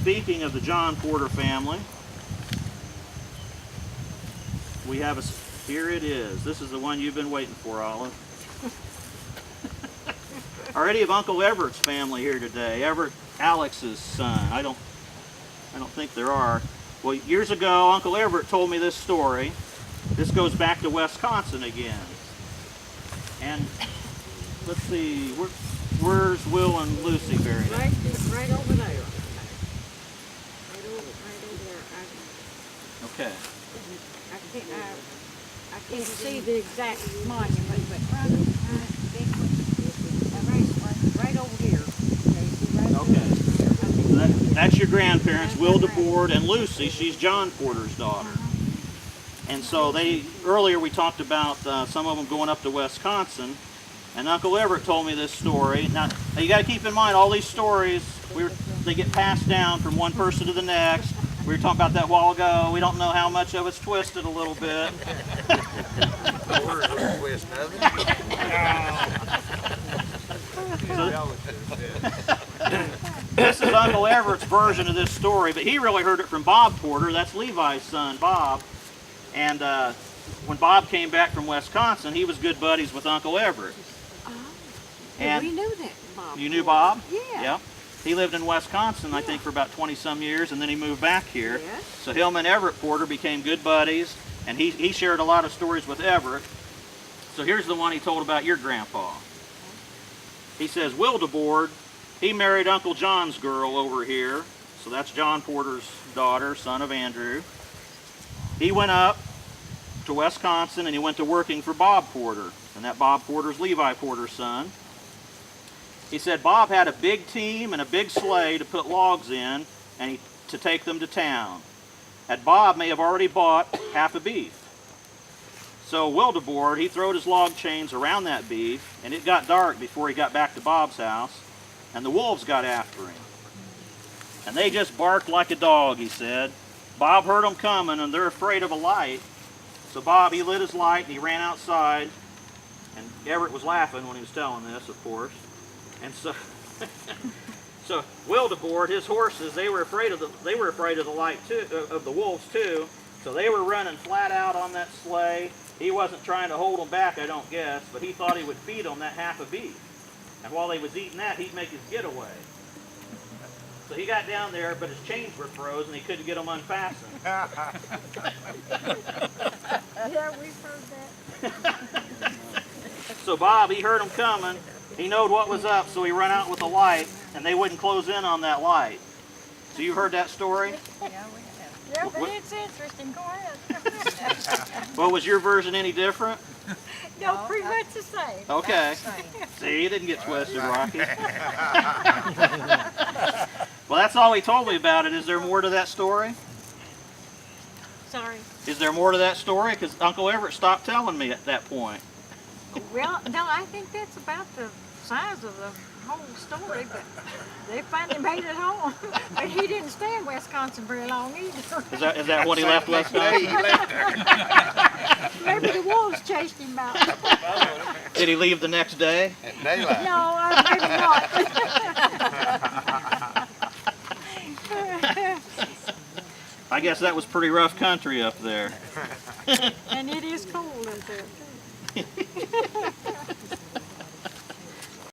speaking of the John Porter family, we have here it is. This is the one you've been waiting for, Olive. Are any of Uncle Everett's family here today? Everett, Alex's son. I don't think there are. Well, years ago, Uncle Everett told me this story. This goes back to Wisconsin again. And let's see, where's Will and Lucy buried? Right over there. Right over there. Okay. I can't see the exact monument, but right over here. Okay. So that's your grandparents, Will DeBord and Lucy. She's John Porter's daughter. And so earlier we talked about some of them going up to Wisconsin, and Uncle Everett told me this story. Now you got to keep in mind all these stories, they get passed down from one person to the next. We were talking about that a while ago. We don't know how much of it's twisted a little bit. This is Uncle Everett's version of this story, but he really heard it from Bob Porter. That's Levi's son, Bob. And when Bob came back from Wisconsin, he was good buddies with Uncle Everett. And we knew that Bob. You knew Bob? Yeah. Yep. He lived in Wisconsin, I think, for about 20-some years, and then he moved back here. Yes. So him and Everett Porter became good buddies, and he shared a lot of stories with Everett. So here's the one he told about your grandpa. He says, Will DeBord, he married Uncle John's girl over here. So that's John Porter's daughter, son of Andrew. He went up to Wisconsin, and he went to working for Bob Porter, and that Bob Porter's Levi Porter's son. He said Bob had a big team and a big sleigh to put logs in and to take them to town. And Bob may have already bought half a beef. So Will DeBord, he throwed his log chains around that beef, and it got dark before he got back to Bob's house, and the wolves got after him. And they just barked like a dog, he said. Bob heard them coming, and they're afraid of a light. So Bob, he lit his light, and he ran outside. And Everett was laughing when he was telling this, of course. And so, so Will DeBord, his horses, they were afraid of the light too, of the wolves too. So they were running flat out on that sleigh. He wasn't trying to hold them back, I don't guess, but he thought he would feed them that half a beef. And while they was eating that, he'd make his getaway. So he got down there, but his chains were frozen. He couldn't get them unfastened. Yeah, we've heard that. So Bob, he heard them coming. He knowed what was up, so he ran out with a light, and they wouldn't close in on that light. So you heard that story? Yeah, we have. Yeah, but it's interesting. Go ahead. Well, was your version any different? No, pretty much the same. Okay. See, you didn't get twisted, Rocky. Well, that's all he told me about it. Is there more to that story? Sorry. Is there more to that story? Because Uncle Everett stopped telling me at that point. Well, no, I think that's about the size of the whole story, but they finally made it home. But he didn't stay in Wisconsin very long either. Is that when he left Wisconsin? Maybe the wolves chased him out. Did he leave the next day? At daylight. No, maybe not. I guess that was pretty rough country up there. And it is cold up there, too.